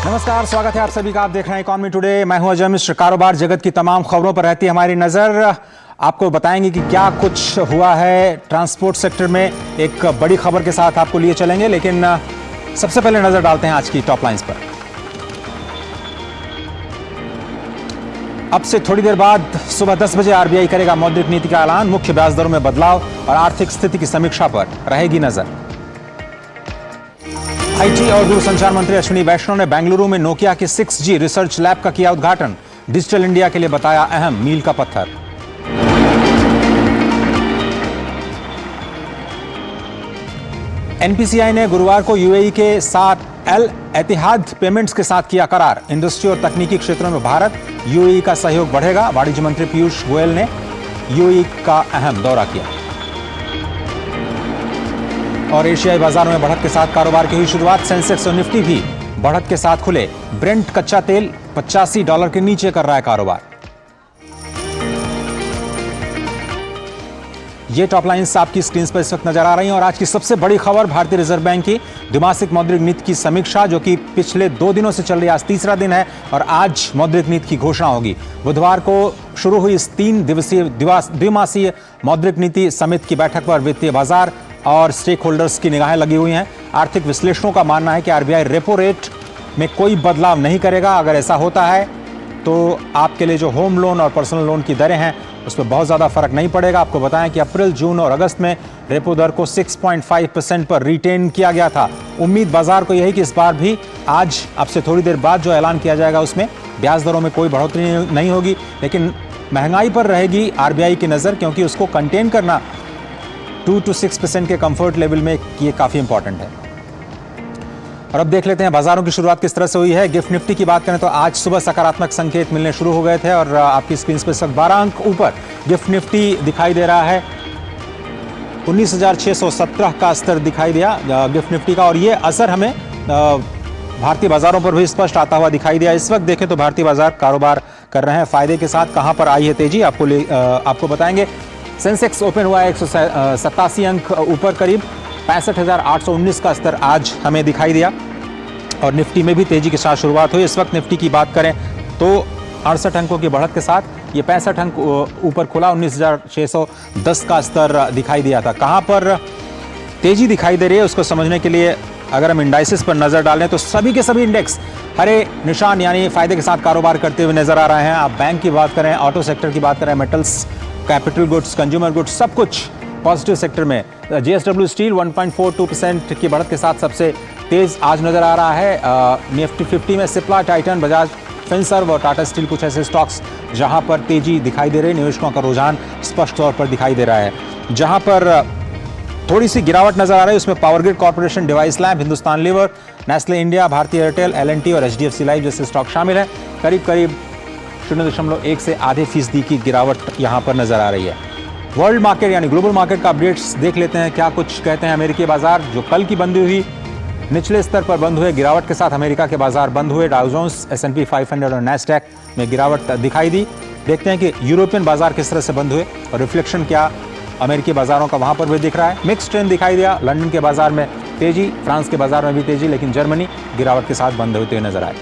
नमस्कार, स्वागत है आप सभी का। आप देख रहे हैं इकॉनमी टुडे। मैं हूं अजय मिश्र। कारोबार जगत की तमाम खबरों पर रहती है हमारी नजर। आपको बताएंगे कि क्या कुछ हुआ है ट्रांसपोर्ट सेक्टर में। एक बड़ी खबर के साथ आपको लिए चलेंगे, लेकिन सबसे पहले नजर डालते हैं आज की टॉप लाइंस पर। अब से थोड़ी देर बाद सुबह 10 बजे आरबीआई करेगा मौद्रिक नीति का ऐलान। मुख्य ब्याज दरों में बदलाव और आर्थिक स्थिति की समीक्षा पर रहेगी नजर। आईटी और दूरसंचार मंत्री अश्विनी वैष्णव ने बेंगलुरु में नोकिया के 6G रिसर्च लैब का किया उद्घाटन। डिजिटल इंडिया के लिए बताया अहम मील का पत्थर। एनपीसीआई ने गुरुवार को यूएई के साथ अल एतिहाद पेमेंट्स के साथ किया करार। इंडस्ट्री और तकनीकी क्षेत्रों में भारत यूएई का सहयोग बढ़ेगा। वाणिज्य मंत्री पीयूष गोयल ने यूएई का अहम दौरा किया। और एशियाई बाजारों में बढ़त के साथ कारोबार की हुई शुरुआत। सेंसेक्स और निफ्टी भी बढ़त के साथ खुले। ब्रेंट कच्चा तेल $85 के नीचे कर रहा है कारोबार। ये टॉप लाइंस आपकी स्क्रीन पर इस वक्त नजर आ रही हैं। और आज की सबसे बड़ी खबर भारतीय रिजर्व बैंक की द्विमासिक मौद्रिक नीति की समीक्षा, जो कि पिछले 2 दिनों से चल रही है। आज तीसरा दिन है और आज मौद्रिक नीति की घोषणा होगी। बुधवार को शुरू हुई इस 3 दिवसीय द्विमासीय मौद्रिक नीति समिति की बैठक पर वित्तीय बाजार और स्टेक होल्डर्स की निगाहें लगी हुई हैं। आर्थिक विश्लेषकों का मानना है कि आरबीआई रेपो रेट में कोई बदलाव नहीं करेगा। अगर ऐसा होता है तो आपके लिए जो होम लोन और पर्सनल लोन की दरें हैं उसमें बहुत ज़्यादा फर्क नहीं पड़ेगा। आपको बताएं कि अप्रैल, जून और अगस्त में रेपो दर को 6.5% पर रिटेन किया गया था। उम्मीद बाजार को यही कि इस बार भी आज अब से थोड़ी देर बाद जो ऐलान किया जाएगा उसमें ब्याज दरों में कोई बढ़ोतरी नहीं होगी। लेकिन महंगाई पर रहेगी आरबीआई की नज़र, क्योंकि उसको कंटेन करना 2 to 6% के कंफर्ट लेवल में ये काफ़ी इंपॉर्टेंट है। और अब देख लेते हैं बाजारों की शुरुआत किस तरह से हुई है। गिफ्ट निफ्टी की बात करें तो आज सुबह सकारात्मक संकेत मिलने शुरू हो गए थे और आपकी स्क्रीन पर इस वक्त 12 अंक ऊपर गिफ्ट निफ्टी दिखाई दे रहा है। 19,617 का स्तर दिखाई दिया गिफ्ट निफ्टी का। और ये असर हमें भारतीय बाजारों पर भी स्पष्ट आता हुआ दिखाई दिया। इस वक्त देखें तो भारतीय बाजार कारोबार कर रहे हैं फायदे के साथ। कहां पर आई है तेजी आपको बताएंगे। सेंसेक्स ओपन हुआ है 187 अंक ऊपर, करीब 65,819 का स्तर आज हमें दिखाई दिया। और निफ्टी में भी तेजी के साथ शुरुआत हुई। इस वक्त निफ्टी की बात करें तो 68 अंकों की बढ़त के साथ ये 65 अंक ऊपर खुला। 19,610 का स्तर दिखाई दिया था। कहां पर तेजी दिखाई दे रही है उसको समझने के लिए अगर हम इंडाइसिस पर नजर डालें तो सभी के सभी इंडेक्स हरे निशान यानी फायदे के साथ कारोबार करते हुए नजर आ रहे हैं। आप बैंक की बात करें, ऑटो सेक्टर की बात करें, metals, capital goods, consumer goods, सब कुछ पॉजिटिव सेक्टर में। जेएसडब्ल्यू स्टील 1.42% की बढ़त के साथ सबसे तेज आज नजर आ रहा है। निफ्टी 50 में सिप्ला, टाइटन, बजाज फिनसर्व और टाटा स्टील कुछ ऐसे स्टॉक्स जहां पर तेजी दिखाई दे रही है। निवेशकों का रुझान स्पष्ट तौर पर दिखाई दे रहा है। जहां पर थोड़ी सी गिरावट नजर आ रही है उसमें power grid corporation, Divi's lab, Hindustan lever, Nestle India, Bharti Airtel, L and T और एचडीएफसी लाइफ जैसे स्टॉक शामिल हैं। करीब 0.1 से आधे फीसदी की गिरावट यहां पर नजर आ रही है। वर्ल्ड मार्केट यानी ग्लोबल मार्केट का अपडेट्स देख लेते हैं। क्या कुछ कहते हैं अमेरिकी बाजार, जो कल की बंदी हुई निचले स्तर पर बंद हुए। गिरावट के साथ अमेरिका के बाजार बंद हुए। डाउ जोन्स, S&P 500 और नैस्डैक में गिरावट दिखाई दी। देखते हैं कि यूरोपियन बाजार किस तरह से बंद हुए और रिफ्लेक्शन क्या अमेरिकी बाजारों का वहां पर भी दिख रहा है। मिक्स ट्रेंड दिखाई दिया। लंदन के बाजार में तेजी, फ्रांस के बाजार में भी तेजी, लेकिन जर्मनी गिरावट के साथ बंद होते हुए नजर आए।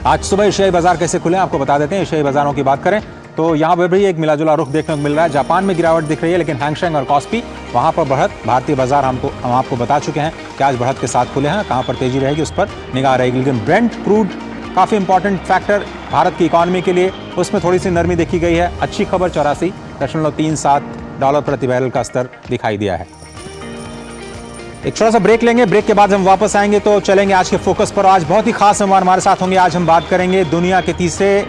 आज सुबह एशियाई बाजार कैसे खुले आपको बता देते हैं। एशियाई बाजारों की बात करें तो यहाँ पर भी एक मिलाजुला रुख देखने को मिल रहा है। जापान में गिरावट दिख रही है, लेकिन हैंगसेंग और कॉस्पी वहाँ पर बढ़त। भारतीय बाजार हम आपको बता चुके हैं कि आज बढ़त के साथ खुले हैं। कहाँ पर तेजी रहेगी उस पर निगाह रहेगी। लेकिन ब्रेंट क्रूड काफ़ी इंपॉर्टेंट फैक्टर भारत की इकॉनमी के लिए, उसमें थोड़ी सी नरमी देखी गई है। अच्छी खबर, $84.37 प्रति बैरल का स्तर दिखाई दिया है। एक छोटा सा ब्रेक लेंगे। ब्रेक के बाद हम वापस आएंगे तो चलेंगे आज के फोकस पर। आज बहुत ही खास मेहमान हमारे साथ होंगे। आज हम बात करेंगे दुनिया के तीसरे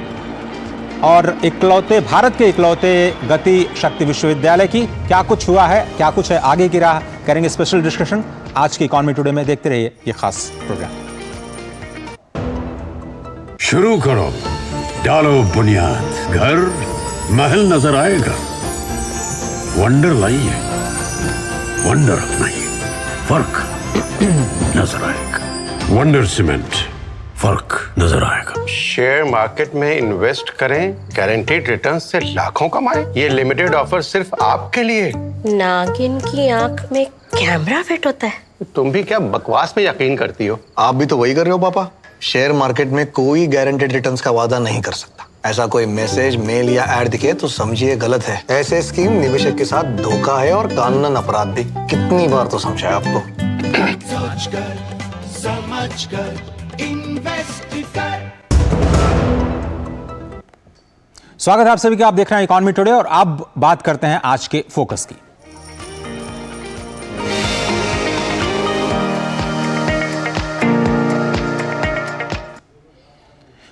और इकलौते, भारत के इकलौते गति शक्ति विश्वविद्यालय की। क्या कुछ हुआ है, क्या कुछ है आगे की राह, करेंगे स्पेशल डिस्कशन आज की इकॉनमी टुडे में। देखते रहिए ये खास प्रोग्राम। शुरू करो, डालो बुनियाद, घर महल नजर आएगा। वंडर लाइए, वंडर अपनाइए, फर्क नजर आएगा। वंडर सीमेंट, फर्क नजर आएगा। शेयर मार्केट में इन्वेस्ट करें, गारंटीड रिटर्न से लाखों कमाएं। ये लिमिटेड ऑफर सिर्फ आपके लिए। नागिन की आंख में कैमरा फिट होता है। तुम भी क्या बकवास में यकीन करती हो? आप भी तो वही कर रहे हो पापा। शेयर मार्केट में कोई गारंटेड रिटर्न्स का वादा नहीं कर सकता। ऐसा कोई मैसेज, मेल या ऐड दिखे तो समझिए गलत है। ऐसे स्कीम निवेशक के साथ धोखा है और कानूनन अपराध भी। कितनी बार तो समझाया आपको। समझ कर इन्वेस्ट कर। स्वागत है आप सभी का। आप देख रहे हैं इकोनॉमी टुडे और अब बात करते हैं आज के फोकस की।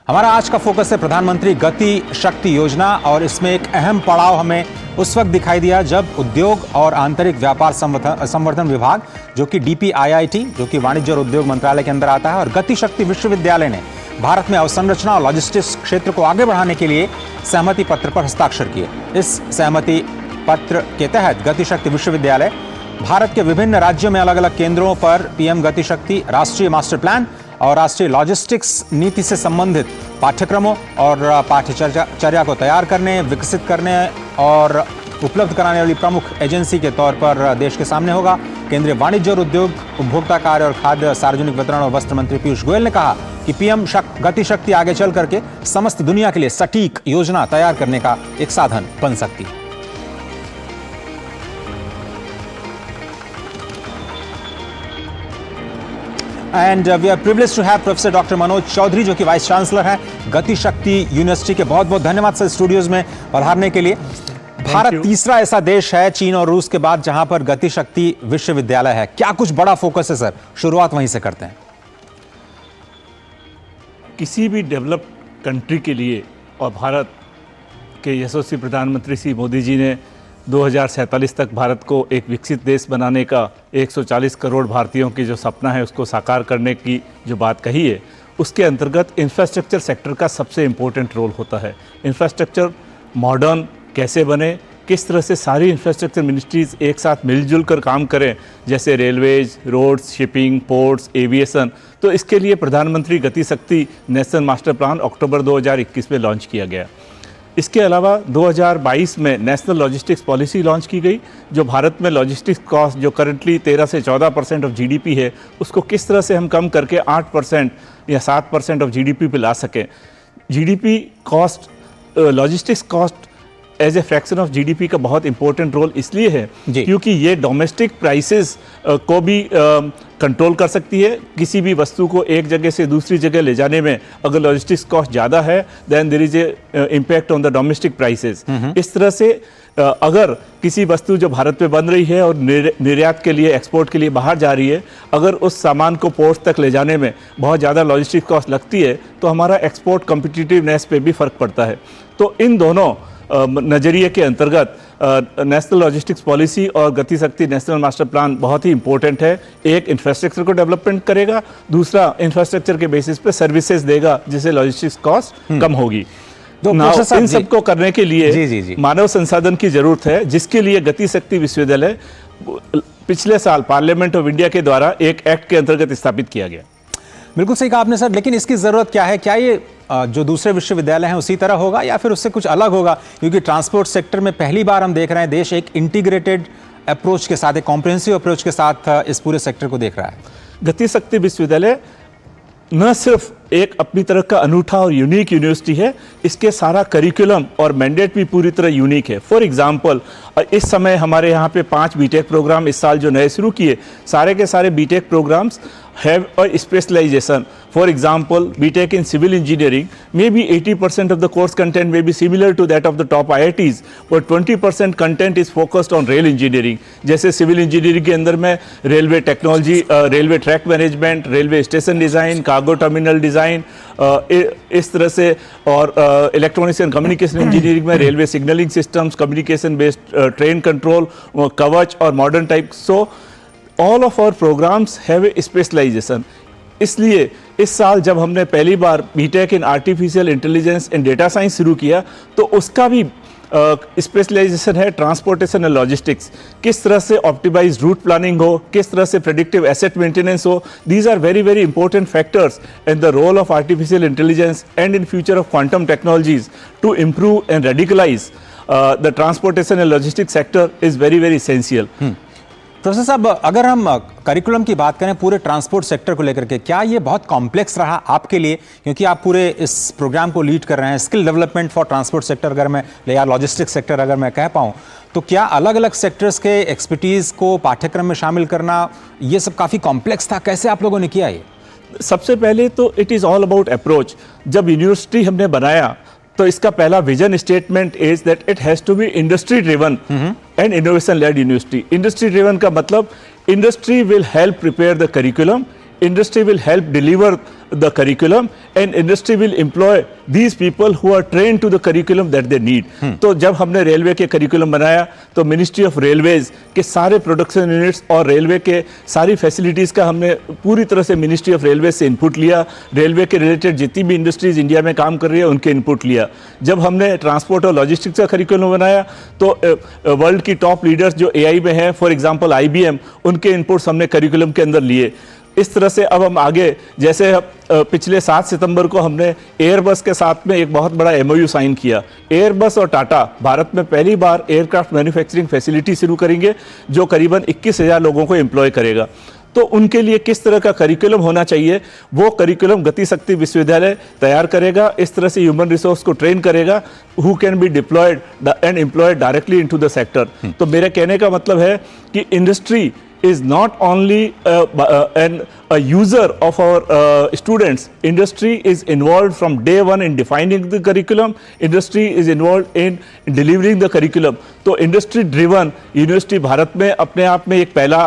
हमारा आज का फोकस है प्रधानमंत्री गति शक्ति योजना और इसमें एक अहम पड़ाव हमें उस वक्त दिखाई दिया जब उद्योग और आंतरिक व्यापार संवर्धन विभाग जो कि DPIIT जो कि वाणिज्य और उद्योग मंत्रालय के अंदर आता है और गति शक्ति विश्वविद्यालय ने भारत में अवसंरचना और लॉजिस्टिक्स क्षेत्र को आगे बढ़ाने के लिए सहमति पत्र पर हस्ताक्षर किए। इस सहमति पत्र के तहत गति शक्ति विश्वविद्यालय भारत के विभिन्न राज्यों में अलग अलग केंद्रों पर PM गति शक्ति, राष्ट्रीय मास्टर प्लान और राष्ट्रीय लॉजिस्टिक्स नीति से संबंधित पाठ्यक्रमों और पाठ्यचर्या को तैयार करने, विकसित करने और उपलब्ध कराने वाली प्रमुख एजेंसी के तौर पर देश के सामने होगा। केंद्रीय वाणिज्य और उद्योग, उपभोक्ता कार्य और खाद्य सार्वजनिक वितरण और वस्त्र मंत्री पीयूष गोयल ने कहा कि PM गति शक्ति आगे चल करके समस्त दुनिया के लिए सटीक योजना तैयार करने का एक साधन बन सकती है। And we are privileged to have professor doctor Manoj Chaudhary जो कि वाइस चांसलर हैं गति शक्ति यूनिवर्सिटी के। बहुत बहुत धन्यवाद सर स्टूडियोज में पधारने के लिए। भारत तीसरा ऐसा देश है चीन और रूस के बाद जहां पर गति शक्ति विश्वविद्यालय है। क्या कुछ बड़ा फोकस है सर? शुरुआत वहीं से करते हैं। किसी भी डेवलप्ड कंट्री के लिए और भारत के यशस्वी प्रधानमंत्री श्री मोदी जी ने 2047 तक भारत को एक विकसित देश बनाने का 140 करोड़ भारतीयों की जो सपना है उसको साकार करने की जो बात कही है, उसके अंतर्गत इंफ्रास्ट्रक्चर सेक्टर का सबसे इम्पोर्टेंट रोल होता है। इंफ्रास्ट्रक्चर मॉडर्न कैसे बने, किस तरह से सारी इंफ्रास्ट्रक्चर मिनिस्ट्रीज एक साथ मिलजुल कर काम करें, जैसे railways, roads, shipping, ports, aviation. तो इसके लिए प्रधानमंत्री गति शक्ति नेशनल मास्टर प्लान अक्टूबर 2021 में लॉन्च किया गया। इसके अलावा 2022 में नेशनल लॉजिस्टिक्स पॉलिसी लॉन्च की गई, जो भारत में लॉजिस्टिक्स कॉस्ट जो करंटली 13 से 14% ऑफ GDP है, उसको किस तरह से हम कम करके 8% या 7% ऑफ GDP पे ला सकें। GDP cost, logistics cost as a fraction of GDP का बहुत इंपॉर्टेंट रोल इसलिए है क्योंकि ये डोमेस्टिक प्राइसेस को भी कंट्रोल कर सकती है। किसी भी वस्तु को एक जगह से दूसरी जगह ले जाने में अगर लॉजिस्टिक्स कॉस्ट ज़्यादा है then there is a impact on the domestic prices. इस तरह से अगर किसी वस्तु जो भारत में बन रही है और निर्यात के लिए, एक्सपोर्ट के लिए बाहर जा रही है, अगर उस सामान को पोर्ट तक ले जाने में बहुत ज़्यादा लॉजिस्टिक्स कॉस्ट लगती है तो हमारा एक्सपोर्ट कॉम्पिटिटिवनेस पे भी फ़र्क पड़ता है। तो इन दोनों नज़रिए के अंतर्गत नेशनल लॉजिस्टिक्स पॉलिसी और गति शक्ति नेशनल मास्टर प्लान बहुत ही इंपॉर्टेंट है। एक इंफ्रास्ट्रक्चर को डेवलपमेंट करेगा, दूसरा इंफ्रास्ट्रक्चर के बेसिस पे सर्विसेज देगा जिससे लॉजिस्टिक्स कॉस्ट कम होगी। इन सबको करने के लिए मानव संसाधन की जरूरत है, जिसके लिए गति शक्ति विश्वविद्यालय पिछले साल पार्लियामेंट ऑफ इंडिया के द्वारा एक एक्ट के अंतर्गत स्थापित किया गया। बिल्कुल सही कहा आपने सर, लेकिन इसकी ज़रूरत क्या है? क्या ये जो दूसरे विश्वविद्यालय हैं उसी तरह होगा या फिर उससे कुछ अलग होगा? क्योंकि ट्रांसपोर्ट सेक्टर में पहली बार हम देख रहे हैं देश एक इंटीग्रेटेड अप्रोच के साथ, एक कॉम्प्रिहेंसिव अप्रोच के साथ इस पूरे सेक्टर को देख रहा है। गति शक्ति विश्वविद्यालय न सिर्फ एक अपनी तरह का अनूठा और यूनिक यूनिवर्सिटी है, इसके सारा करिकुलम और मैंडेट भी पूरी तरह यूनिक है। फॉर एग्जांपल, इस समय हमारे यहाँ पे 5 बीटेक प्रोग्राम इस साल जो नए शुरू किए, सारे के सारे BTech programs have a specialization. For example, BTech in civil engineering, maybe 80% of the course content may be similar to that of the top IITs, but 20% content is focused on rail engineering. जैसे civil engineering के अंदर में railway technology, railway track management, railway station design, cargo terminal design, इस तरह से, और electronics and communication engineering में railway signalling systems, communication based train control, Kavach और modern type. So all of our programmes have a specialisation. इसलिए इस साल जब हमने पहली बार B Tech in artificial intelligence and data science शुरू किया तो उसका भी स्पेशलाइजेशन है ट्रांसपोर्टेशन एंड लॉजिस्टिक्स। किस तरह से ऑप्टिमाइज रूट प्लानिंग हो, किस तरह से प्रेडिक्टिव एसेट मेंटेनेंस हो, these are very very important factors in the role of artificial intelligence and in future of quantum technologies to improve and radicalise the transportation and logistics sector is very very essential. Professor साहब, अगर हम curriculum की बात करें पूरे transport sector को लेकर के, क्या ये बहुत कॉम्प्लेक्स रहा आपके लिए, क्योंकि आप पूरे इस प्रोग्राम को लीड कर रहे हैं, skill development for transport sector अगर मैं या लॉजिस्टिक्स सेक्टर अगर मैं कह पाऊँ, तो क्या अलग अलग सेक्टर्स के एक्सपर्टीज़ को पाठ्यक्रम में शामिल करना ये सब काफ़ी कॉम्प्लेक्स था? कैसे आप लोगों ने किया ये? सबसे पहले तो it is all about approach. जब यूनिवर्सिटी हमने बनाया तो इसका पहला vision statement is that it has to be industry driven and innovation led university. Industry driven का मतलब industry will help prepare the curriculum, industry will help deliver the curriculum and industry will employ these people who are trained to the curriculum that they need. तो जब हमने railway के curriculum बनाया तो ministry of railways के सारे production units और railway के सारी फैसिलिटीज़ का हमने पूरी तरह से मिनिस्ट्री ऑफ रेलवेज से इनपुट लिया। रेलवे के रिलेटेड जितनी भी इंडस्ट्रीज इंडिया में काम कर रही है उनके इनपुट लिया। जब हमने ट्रांसपोर्ट और लॉजिस्टिक्स का करिकुलम बनाया तो वर्ल्ड की टॉप लीडर्स जो एआई में हैं, फॉर एग्जांपल आईबीएम, उनके इनपुट्स हमने करिकुलम के अंदर लिए। इस तरह से अब हम आगे, जैसे पिछले 7 सितंबर को हमने एयरबस के साथ में एक बहुत बड़ा एमओयू साइन किया। एयरबस और टाटा भारत में पहली बार एयरक्राफ्ट मैन्युफैक्चरिंग फैसिलिटी शुरू करेंगे जो करीबन 21,000 लोगों को एम्प्लॉय करेगा। तो उनके लिए किस तरह का करिकुलम होना चाहिए वो करिकुलम गति शक्ति विश्वविद्यालय तैयार करेगा। इस तरह से ह्यूमन रिसोर्स को ट्रेन करेगा who can be diploid and employed directly into the sector. तो मेरे कहने का मतलब है कि industry is not only a user of our students. Industry is involved from day one in defining the curriculum. Industry is involved in delivering the curriculum. तो industry driven university Bharat में अपने आप में एक पहला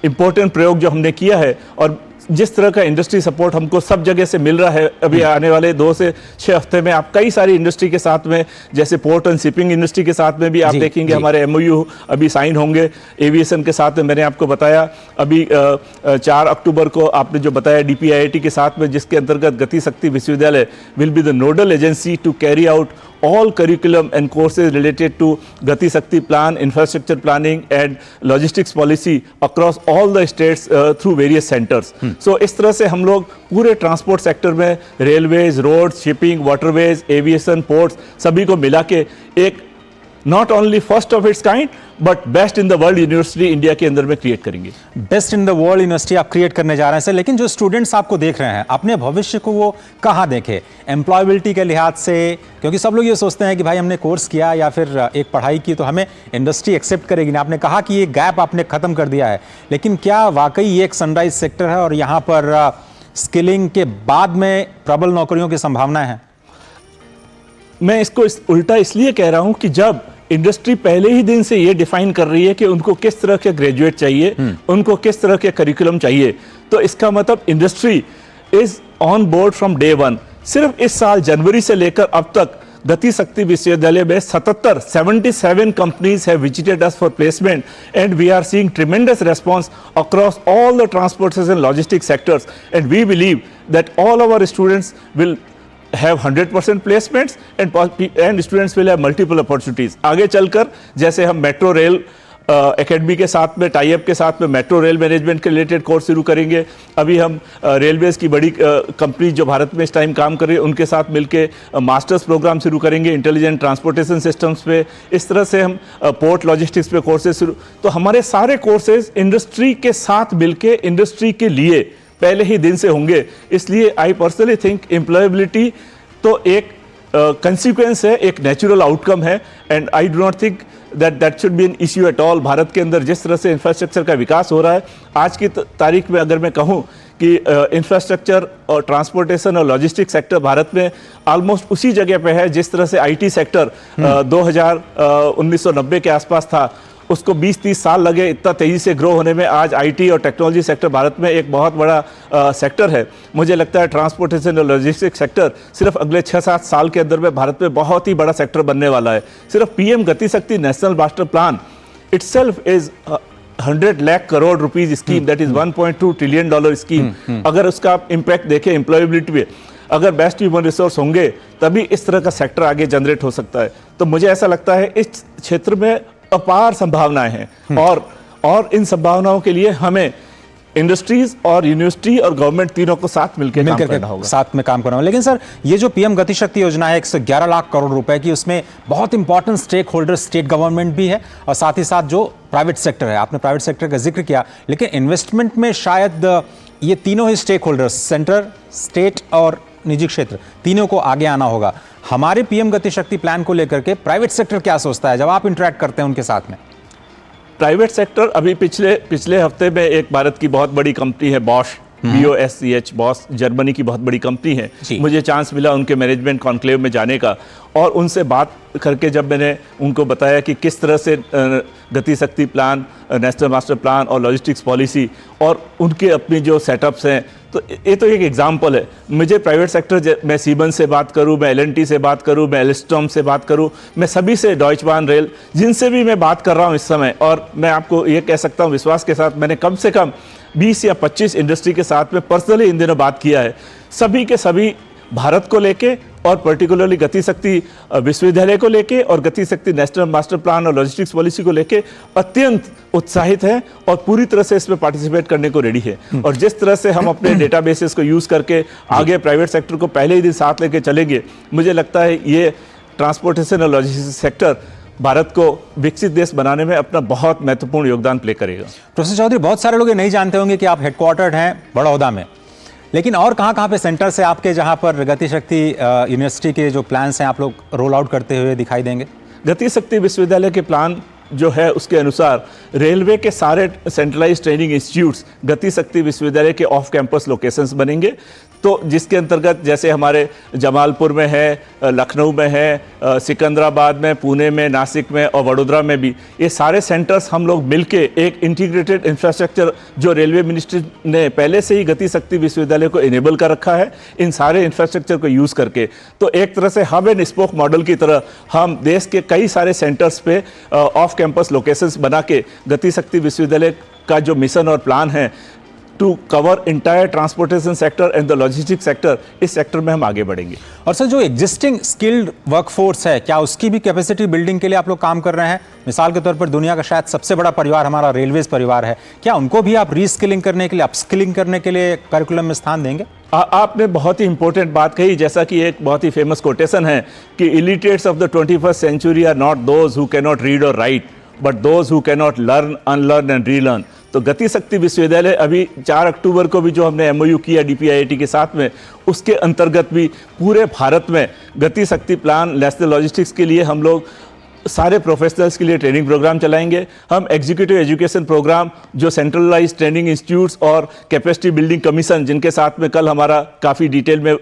important प्रयोग जो हमने किया है। और जिस तरह का इंडस्ट्री सपोर्ट हमको सब जगह से मिल रहा है अभी आने वाले 2 से 6 हफ्ते में, आप कई सारी इंडस्ट्री के साथ में, जैसे पोर्ट एंड शिपिंग इंडस्ट्री के साथ में भी आप देखेंगे हमारे एमओयू अभी साइन होंगे। एविएशन के साथ में मैंने आपको बताया अभी 4 अक्टूबर को आपने जो बताया डीपीआईआईटी के साथ में, जिसके अंतर्गत Gati Shakti Vishwavidyalaya will be the nodal agency to carry out all curriculum and courses related to Gati Shakti plan, infrastructure planning and logistics policy across all the states through various centers. So इस तरह से हम लोग पूरे ट्रांसपोर्ट सेक्टर में railways, road, shipping, waterways, aviation, ports सभी को मिला के एक not only first of its kind but best in the world university India के अंदर में क्रिएट करेंगे। Best in the world university आप क्रिएट करने जा रहे हैं सर, लेकिन जो स्टूडेंट्स आपको देख रहे हैं अपने भविष्य को वो कहाँ देखें एम्प्लॉयबिलिटी के लिहाज से? क्योंकि सब लोग ये सोचते हैं कि भाई हमने कोर्स किया या फिर एक पढ़ाई की तो हमें इंडस्ट्री एक्सेप्ट करेगी ना। आपने कहा कि ये गैप आपने खत्म कर दिया है, लेकिन क्या वाकई ये एक सनराइज सेक्टर है और यहाँ पर स्किलिंग के बाद में प्रबल नौकरियों की संभावना है? मैं इसको उल्टा इसलिए कह रहा हूं कि जब इंडस्ट्री पहले ही दिन से ये डिफाइन कर रही है कि उनको किस तरह के ग्रेजुएट चाहिए, उनको किस तरह के करिकुलम चाहिए, तो इसका मतलब industry is on board from day one. सिर्फ इस साल जनवरी से लेकर अब तक गति शक्ति विश्वविद्यालय में 77 companies have visited us for placement and we are seeing tremendous response across all the transportation and logistics sectors and we believe that all our students will have 100% placements and students will have multiple opportunities. आगे चलकर जैसे हम metro rail academy के साथ में tie up के साथ में मेट्रो रेल मैनेजमेंट के रिलेटेड कोर्स शुरू करेंगे। अभी हम रेलवेज की बड़ी कंपनी जो भारत में इस टाइम काम कर रही है उनके साथ मिलके मास्टर्स प्रोग्राम शुरू करेंगे इंटेलिजेंट ट्रांसपोर्टेशन सिस्टम्स पे। इस तरह से हम पोर्ट लॉजिस्टिक्स पे कोर्सेज शुरू, तो हमारे सारे कोर्सेज इंडस्ट्री के साथ मिलके इंडस्ट्री के लिए पहले ही दिन से होंगे। इसलिए आई पर्सनली थिंक एम्प्लॉयबिलिटी तो एक कंसिक्वेंस है, एक नेचुरल आउटकम है and I do not think that should be an issue at all. Bharat के अंदर जिस तरह से इंफ्रास्ट्रक्चर का विकास हो रहा है आज की तारीख में, अगर मैं कहूँ कि इंफ्रास्ट्रक्चर और ट्रांसपोर्टेशन और लॉजिस्टिक सेक्टर भारत में ऑलमोस्ट उसी जगह पे है जिस तरह से आईटी सेक्टर 1990 के आसपास था, उसको 20-30 साल लगे इतना तेजी से ग्रो होने में। आज आईटी और टेक्नोलॉजी सेक्टर भारत में एक बहुत बड़ा सेक्टर है। मुझे लगता है ट्रांसपोर्टेशन और लॉजिस्टिक्स सेक्टर सिर्फ अगले 6-7 साल के अंदर में भारत में बहुत ही बड़ा सेक्टर बनने वाला है। सिर्फ पीएम गति शक्ति national master plan itself is 100 lakh crore rupees scheme, that is 1.2 trillion dollar scheme. अगर उसका आप इम्पैक्ट देखें एम्प्लॉयबिलिटी पे, अगर बेस्ट ह्यूमन रिसोर्स होंगे तभी इस तरह का सेक्टर आगे जनरेट हो सकता है। तो मुझे ऐसा लगता है इस क्षेत्र में अपार संभावनाएं हैं और इन संभावनाओं के लिए हमें इंडस्ट्रीज और यूनिवर्सिटी और गवर्नमेंट तीनों को साथ मिलकर काम करना होगा, साथ में काम करना होगा। लेकिन सर ये जो पीएम गति शक्ति योजना है 111 लाख करोड़ रुपए की, उसमें बहुत important stake holder state government भी है और साथ ही साथ जो प्राइवेट सेक्टर है, आपने प्राइवेट सेक्टर का जिक्र किया, लेकिन इन्वेस्टमेंट में शायद ये तीनों ही स्टेक होल्डर्स, सेंटर, स्टेट और निजी क्षेत्र, तीनों को आगे आना होगा। हमारे पीएम गति शक्ति प्लान को लेकर के प्राइवेट सेक्टर क्या सोचता है जब आप इंटरेक्ट करते हैं उनके साथ में? प्राइवेट सेक्टर अभी पिछले हफ्ते में एक भारत की बहुत बड़ी कंपनी है बॉश, BOSCH, बॉश, जर्मनी की बहुत बड़ी कंपनी है। मुझे चांस मिला उनके मैनेजमेंट कॉन्क्लेव में जाने का, और उनसे बात करके जब मैंने उनको बताया कि किस तरह से गति शक्ति प्लान, नेशनल मास्टर प्लान और लॉजिस्टिक्स पॉलिसी और उनके अपनी जो सेटअप्स हैं, तो ये तो एक एग्जाम्पल है। मुझे प्राइवेट सेक्टर, मैं सीबन से बात करूं, मैं LNT से बात करूं, मैं एल्स्टॉम से बात करूं, मैं सभी से, डॉयच बान रेल, जिनसे भी मैं बात कर रहा हूं इस समय, और मैं आपको ये कह सकता हूं विश्वास के साथ, मैंने कम से कम 20 या 25 इंडस्ट्री के साथ में पर्सनली इन दिनों बात किया है। सभी के सभी भारत को लेके और पर्टिकुलरली गति शक्ति विश्वविद्यालय को लेके और गति शक्ति नेशनल मास्टर प्लान और लॉजिस्टिक्स पॉलिसी को लेके अत्यंत उत्साहित है और पूरी तरह से इसमें पार्टिसिपेट करने को रेडी है। और जिस तरह से हम अपने डेटाबेसेस को यूज करके आगे प्राइवेट सेक्टर को पहले ही दिन साथ लेके चलेंगे, मुझे लगता है ये ट्रांसपोर्टेशन और लॉजिस्टिक्स सेक्टर भारत को विकसित देश बनाने में अपना बहुत महत्वपूर्ण योगदान प्ले करेगा। प्रोफेसर चौधरी, बहुत सारे लोग ये नहीं जानते होंगे कि आप हेडक्वार्टर्ड हैं बड़ौदा में, लेकिन और कहाँ पे सेंटर्स है आपके जहाँ पर गति शक्ति यूनिवर्सिटी के जो प्लान्स हैं आप लोग रोल आउट करते हुए दिखाई देंगे? गति शक्ति विश्वविद्यालय के प्लान जो है उसके अनुसार रेलवे के सारे सेंट्रलाइज ट्रेनिंग इंस्टीट्यूट्स गति शक्ति विश्वविद्यालय के ऑफ कैंपस लोकेशंस बनेंगे। तो जिसके अंतर्गत जैसे हमारे जमालपुर में है, लखनऊ में है, सिकंदराबाद में, पुणे में, नासिक में और वडोदरा में भी, ये सारे सेंटर्स हम लोग मिलके एक इंटीग्रेटेड इंफ्रास्ट्रक्चर जो रेलवे मिनिस्ट्री ने पहले से ही गति शक्ति विश्वविद्यालय को इनेबल कर रखा है, इन सारे इंफ्रास्ट्रक्चर को यूज़ करके, तो एक तरह से हब एंड स्पोक मॉडल की तरह हम देश के कई सारे सेंटर्स पे ऑफ कैंपस लोकेशंस बना के गति शक्ति विश्वविद्यालय का जो मिशन और प्लान है to cover entire transportation sector and the logistic sector, इस सेक्टर में हम आगे बढ़ेंगे। और सर, जो एग्जिस्टिंग स्किल्ड वर्कफोर्स है, क्या उसकी भी कैपेसिटी बिल्डिंग के लिए आप लोग काम कर रहे हैं? मिसाल के तौर पर दुनिया का शायद सबसे बड़ा परिवार हमारा रेलवेज परिवार है, क्या उनको भी आप रीस्किलिंग करने के लिए, अपस्किलिंग करने के लिए करिकुलम में स्थान देंगे? आपने बहुत ही इंपॉर्टेंट बात कही, जैसा कि एक बहुत ही फेमस कोटेशन है कि illiterates of the 21st century are not those who can not read और write but those who can not learn, unlearn and relearn. तो गति शक्ति विश्वविद्यालय अभी 4 अक्टूबर को भी जो हमने MOU किया DPIIT के साथ में, उसके अंतर्गत भी पूरे भारत में गति शक्ति प्लान नेशनल लॉजिस्टिक्स के लिए हम लोग सारे प्रोफेशनल्स के लिए ट्रेनिंग प्रोग्राम चलाएंगे। हम एग्जीक्यूटिव एजुकेशन प्रोग्राम जो सेंट्रलाइज ट्रेनिंग इंस्टीट्यूट्स और कैपेसिटी बिल्डिंग कमीशन, जिनके साथ में कल हमारा काफ़ी डिटेल में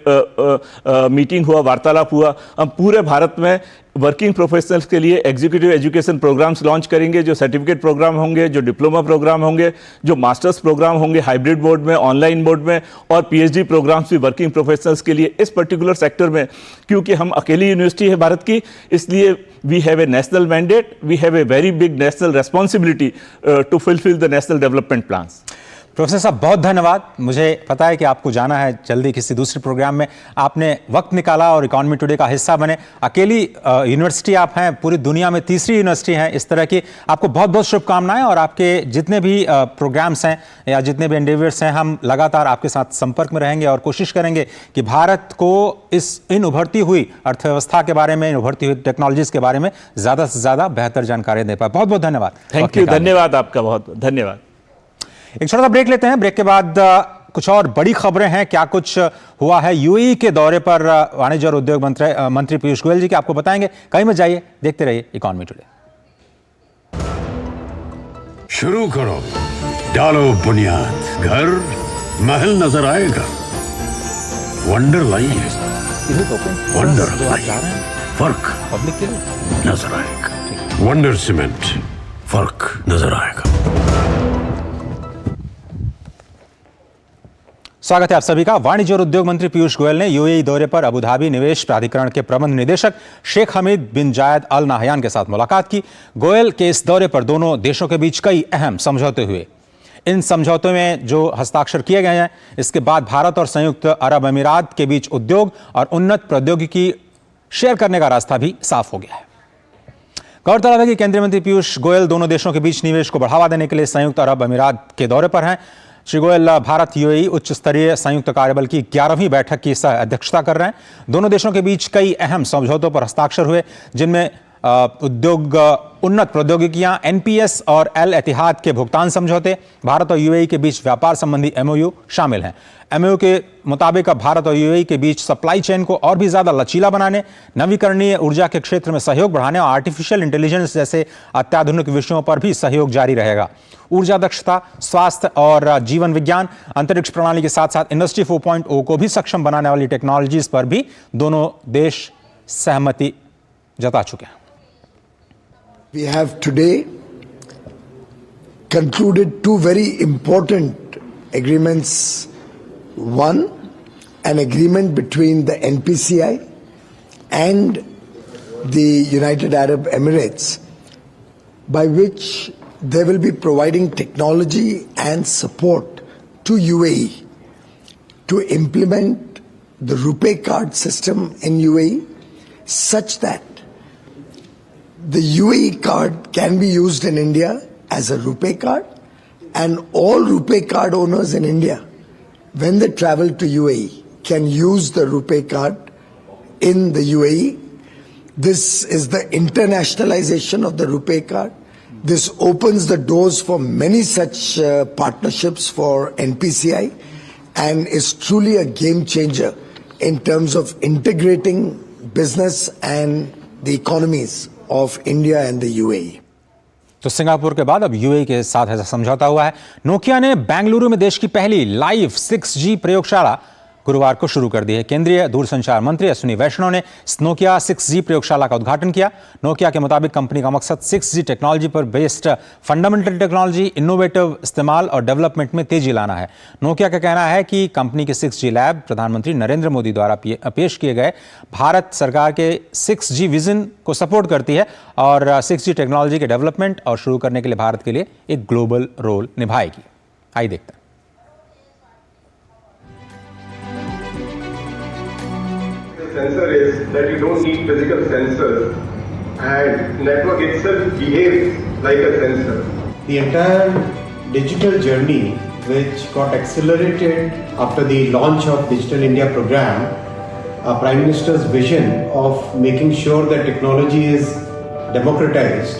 मीटिंग हुआ, वार्तालाप हुआ, हम पूरे भारत में वर्किंग प्रोफेशनल्स के लिए एग्जीक्यूटिव एजुकेशन प्रोग्राम्स लॉन्च करेंगे, जो सर्टिफिकेट प्रोग्राम होंगे, जो डिप्लोमा प्रोग्राम होंगे, जो मास्टर्स प्रोग्राम होंगे हाइब्रिड मोड में, ऑनलाइन मोड में, और PhD प्रोग्राम्स भी वर्किंग प्रोफेशनल्स के लिए इस पर्टिकुलर सेक्टर में। क्योंकि हम अकेली यूनिवर्सिटी है भारत की, इसलिए we have a national mandate, we have a very big national responsibility to fulfil the national development plans. Professor साहब, बहुत धन्यवाद। मुझे पता है कि आपको जाना है जल्दी किसी दूसरे प्रोग्राम में, आपने वक्त निकाला और इकॉनमी टुडे का हिस्सा बने। अकेली यूनिवर्सिटी आप हैं, पूरी दुनिया में तीसरी यूनिवर्सिटी है इस तरह की। आपको बहुत बहुत शुभकामनाएं, और आपके जितने भी प्रोग्राम्स हैं या जितने भी एंडेवर्स हैं, हम लगातार आपके साथ संपर्क में रहेंगे और कोशिश करेंगे कि भारत को इन उभरती हुई अर्थव्यवस्था के बारे में, इन उभरती हुई टेक्नोलॉजीज के बारे में ज़्यादा से ज़्यादा बेहतर जानकारी दे पाए। बहुत बहुत धन्यवाद। थैंक यू, धन्यवाद आपका, बहुत धन्यवाद। एक छोटा सा ब्रेक लेते हैं। ब्रेक के बाद कुछ और बड़ी खबरें हैं, क्या कुछ हुआ है UAE के दौरे पर वाणिज्य और उद्योग मंत्री पीयूष गोयल जी के, आपको बताएंगे। कहीं मत जाइए, देखते रहिए इकॉनमी टुडे। शुरू करो, डालो बुनियाद, घर महल नजर आएगा, वंडर लाइए, वंडर लाइए, फर्क पब्लिक के लिए नजर आएगा, वंडर सीमेंट, फर्क नजर आएगा। स्वागत है आप सभी का। वाणिज्य और उद्योग मंत्री पीयूष गोयल ने UAE दौरे पर अबू धाबी निवेश प्राधिकरण के प्रबंध निदेशक शेख हमीद बिन जायद अल नाहयान के साथ मुलाकात की। गोयल के इस दौरे पर दोनों देशों के बीच कई अहम समझौते हुए। इन समझौतों में जो हस्ताक्षर किए गए हैं, इसके बाद भारत और संयुक्त अरब अमीरात के बीच उद्योग और उन्नत प्रौद्योगिकी शेयर करने का रास्ता भी साफ हो गया है। गौरतलब है कि केंद्रीय मंत्री पीयूष गोयल दोनों देशों के बीच निवेश को बढ़ावा देने के लिए संयुक्त अरब अमीरात के दौरे पर हैं। श्री गोयल भारत UAE उच्च स्तरीय संयुक्त कार्यबल की 11वीं बैठक की अध्यक्षता कर रहे हैं। दोनों देशों के बीच कई अहम समझौतों पर हस्ताक्षर हुए, जिनमें उन्नत प्रौद्योगिकियां, एनपीएस और एल एतिहाद के भुगतान समझौते, भारत और यूएई के बीच व्यापार संबंधी एमओयू शामिल हैं। एमओयू के मुताबिक अब भारत और यूएई के बीच सप्लाई चेन को और भी ज्यादा लचीला बनाने, नवीकरणीय ऊर्जा के क्षेत्र में सहयोग बढ़ाने और आर्टिफिशियल इंटेलिजेंस जैसे अत्याधुनिक विषयों पर भी सहयोग जारी रहेगा। ऊर्जा दक्षता, स्वास्थ्य और जीवन विज्ञान, अंतरिक्ष प्रणाली के साथ साथ इंडस्ट्री 4.0 को भी सक्षम बनाने वाली टेक्नोलॉजीज पर भी दोनों देश सहमति जता चुके हैं। We have today concluded two very important agreements. One, an agreement between the NPCI and the United Arab Emirates, by which they will be providing technology and support to UAE to implement the RuPay card system in UAE such that the UAE card can be used in India as a RuPay card, and all RuPay card owners in India, when they travel to UAE, can use the RuPay card in the UAE. This is the internationalization of the RuPay card. This opens the doors for many such partnerships for NPCI and is truly a game changer in terms of integrating business and the economies of India and the UAE. तो Singapore के बाद अब UAE के साथ ऐसा समझौता हुआ है। नोकिया ने बेंगलुरु में देश की पहली लाइव 6G प्रयोगशाला गुरुवार को शुरू कर दी है। केंद्रीय दूरसंचार मंत्री अश्विनी वैष्णव ने नोकिया 6G प्रयोगशाला का उद्घाटन किया। नोकिया के मुताबिक कंपनी का मकसद 6G टेक्नोलॉजी पर बेस्ड फंडामेंटल टेक्नोलॉजी, इनोवेटिव इस्तेमाल और डेवलपमेंट में तेजी लाना है। नोकिया का कहना है कि कंपनी के 6G लैब प्रधानमंत्री नरेंद्र मोदी द्वारा पेश किए गए भारत सरकार के 6G विजन को सपोर्ट करती है और 6G टेक्नोलॉजी के डेवलपमेंट और शुरू करने के लिए भारत के लिए एक ग्लोबल रोल निभाएगी। आइए देखते हैं। Sensor is that you don't need physical sensors and network itself behaves like a sensor. The entire digital journey which got accelerated after the launch of Digital India program, Prime Minister's vision of making sure that technology is democratized,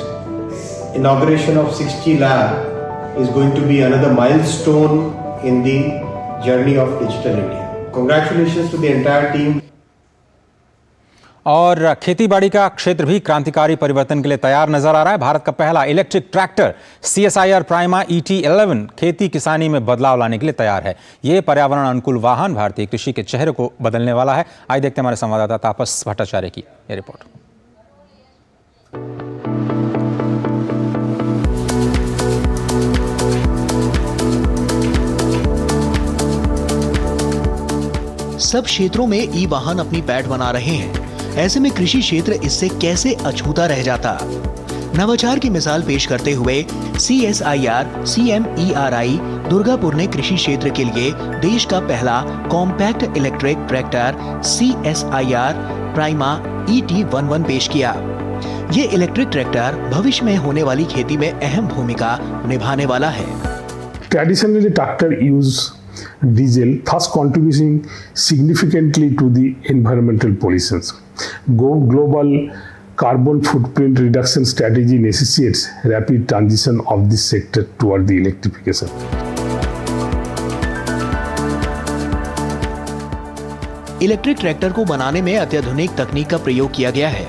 inauguration of 6G lab is going to be another milestone in the journey of Digital India. Congratulations to the entire team. और खेतीबाड़ी का क्षेत्र भी क्रांतिकारी परिवर्तन के लिए तैयार नजर आ रहा है। भारत का पहला electric tractor CSIR prima ET11 खेती किसानी में बदलाव लाने के लिए तैयार है। ये पर्यावरण अनुकूल वाहन भारतीय कृषि के चेहरे को बदलने वाला है। आइए देखते हैं हमारे संवाददाता तापस भट्टाचार्य की ये रिपोर्ट। सब क्षेत्रों में ई वाहन अपनी पैठ बना रहे हैं। ऐसे में कृषि क्षेत्र इससे कैसे अछूता रह जाता। नवाचार की मिसाल पेश करते हुए CSIR CMERI दुर्गापुर ने कृषि क्षेत्र के लिए देश का पहला compact electric tractor CSIR prima ET11 पेश किया। ये इलेक्ट्रिक ट्रैक्टर भविष्य में होने वाली खेती में अहम भूमिका निभाने वाला है। Traditionally, tractor use diesel, thus contributing significantly to the environmental pollutions. Global carbon footprint reduction strategy necessitates rapid transition of this sector toward the electrification. Electric tractor को बनाने में अत्याधुनिक तकनीक का प्रयोग किया गया है।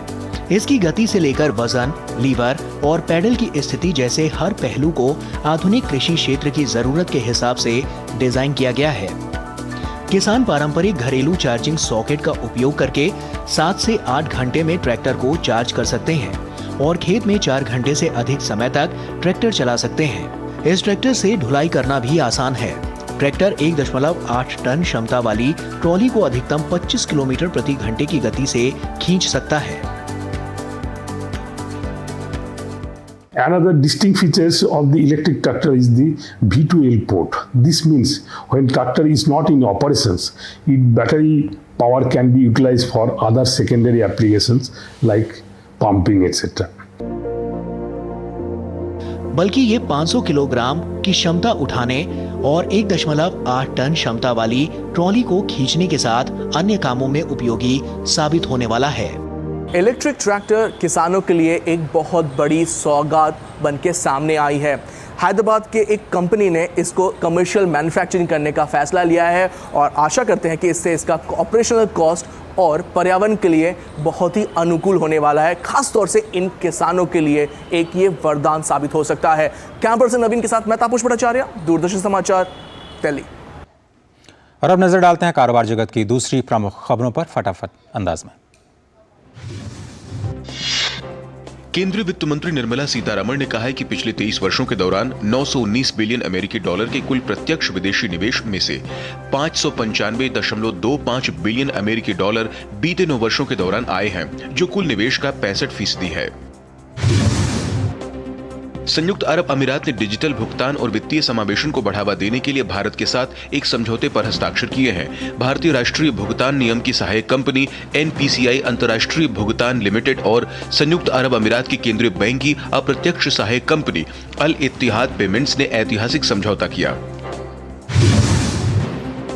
इसकी गति से लेकर वजन, लीवर और पैडल की स्थिति जैसे हर पहलू को आधुनिक कृषि क्षेत्र की जरूरत के हिसाब से डिजाइन किया गया है। किसान पारंपरिक घरेलू चार्जिंग सॉकेट का उपयोग करके 7 से 8 घंटे में ट्रैक्टर को चार्ज कर सकते हैं और खेत में 4 घंटे से अधिक समय तक ट्रैक्टर चला सकते हैं। इस ट्रैक्टर से ढुलाई करना भी आसान है। ट्रैक्टर 1.8 टन क्षमता वाली ट्रॉली को अधिकतम 25 किलोमीटर प्रति घंटे की गति से खींच सकता है। Another distinct features of the electric tractor is the V2L port. This means when tractor is not in operations, its battery power can be utilized for other secondary applications like pumping etc. बल्कि ये 500 kilogram की क्षमता उठाने और 1.8 ton क्षमता वाली trolley को खींचने के साथ अन्य कामों में उपयोगी साबित होने वाला है। इलेक्ट्रिक ट्रैक्टर किसानों के लिए एक बहुत बड़ी सौगात बनके सामने आई है। हैदराबाद के एक कंपनी ने इसको कमर्शियल मैन्युफैक्चरिंग करने का फैसला लिया है और आशा करते हैं कि इससे इसका ऑपरेशनल कॉस्ट और पर्यावरण के लिए बहुत ही अनुकूल होने वाला है। खास तौर से इन किसानों के लिए एक ये वरदान साबित हो सकता है। कैमरा पर्सन नवीन के साथ मैं तापस भट्टाचार्य, दूरदर्शन समाचार, दिल्ली। और अब नजर डालते हैं कारोबार जगत की दूसरी प्रमुख खबरों पर फटाफट अंदाज में। केंद्रीय वित्त मंत्री निर्मला सीतारमण ने कहा है कि पिछले 23 वर्षों के दौरान 919 बिलियन अमेरिकी डॉलर के कुल प्रत्यक्ष विदेशी निवेश में से 595.25 बिलियन अमेरिकी डॉलर बीते 9 वर्षों के दौरान आए हैं, जो कुल निवेश का 65% है। संयुक्त अरब अमीरात ने डिजिटल भुगतान और वित्तीय समावेशन को बढ़ावा देने के लिए भारत के साथ एक समझौते पर हस्ताक्षर किए हैं। भारतीय राष्ट्रीय भुगतान नियम की सहायक कंपनी NPCI अंतर्राष्ट्रीय भुगतान लिमिटेड और संयुक्त अरब अमीरात की केंद्रीय बैंक की अप्रत्यक्ष सहायक कंपनी अल इत्तिहाद पेमेंट्स ने ऐतिहासिक समझौता किया।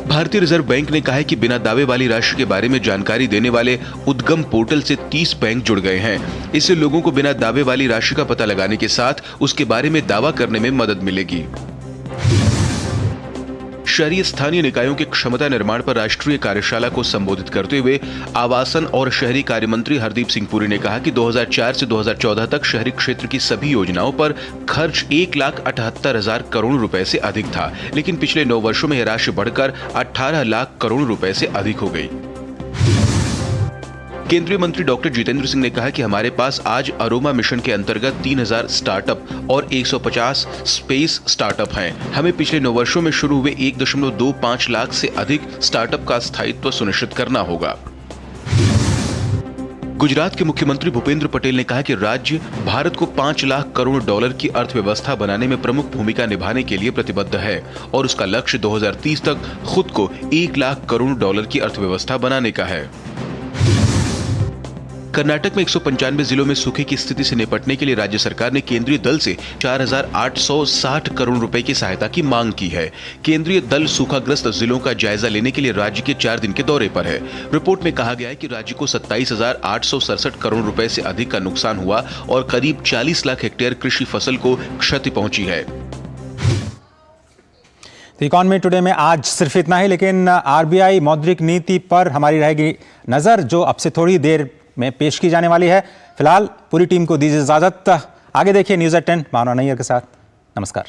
भारतीय रिजर्व बैंक ने कहा है कि बिना दावे वाली राशि के बारे में जानकारी देने वाले उद्गम पोर्टल से 30 बैंक जुड़ गए हैं। इससे लोगों को बिना दावे वाली राशि का पता लगाने के साथ उसके बारे में दावा करने में मदद मिलेगी। शहरी स्थानीय निकायों के क्षमता निर्माण पर राष्ट्रीय कार्यशाला को संबोधित करते हुए आवासन और शहरी कार्य मंत्री हरदीप सिंह पुरी ने कहा कि 2004 से 2014 तक शहरी क्षेत्र की सभी योजनाओं पर खर्च 1,78,000 करोड़ रुपए से अधिक था, लेकिन पिछले 9 वर्षों में यह राशि बढ़कर 18 लाख करोड़ रुपए से अधिक हो गई। केंद्रीय मंत्री डॉक्टर जितेंद्र सिंह ने कहा कि हमारे पास आज अरोमा मिशन के अंतर्गत 3000 स्टार्टअप और 150 स्पेस स्टार्टअप हैं। हमें पिछले 9 वर्षों में शुरू हुए 1.25 लाख से अधिक स्टार्टअप का स्थायित्व सुनिश्चित करना होगा। गुजरात के मुख्यमंत्री भूपेंद्र पटेल ने कहा कि राज्य भारत को 5 लाख करोड़ डॉलर की अर्थव्यवस्था बनाने में प्रमुख भूमिका निभाने के लिए प्रतिबद्ध है और उसका लक्ष्य 2030 तक खुद को 1 लाख करोड़ डॉलर की अर्थव्यवस्था बनाने का है। कर्नाटक में 195 जिलों में सूखे की स्थिति से निपटने के लिए राज्य सरकार ने केंद्रीय दल से 4,860 करोड़ रुपए की सहायता की मांग की है। केंद्रीय दल सूखाग्रस्त जिलों का जायजा लेने के लिए राज्य के 4 दिन के दौरे पर है। रिपोर्ट में कहा गया है कि राज्य को 27,867 करोड़ रुपए से अधिक का नुकसान हुआ और करीब 40 लाख हेक्टेयर कृषि फसल को क्षति पहुंची है। इकॉनमी टुडे में आज सिर्फ इतना ही, लेकिन RBI मौद्रिक नीति पर हमारी रहेगी नजर, जो अब से थोड़ी देर में पेश की जाने वाली है। फिलहाल पूरी टीम को दीजिए इजाजत। आगे देखिए न्यूज़ एट 10 भावना नैयर के साथ। नमस्कार।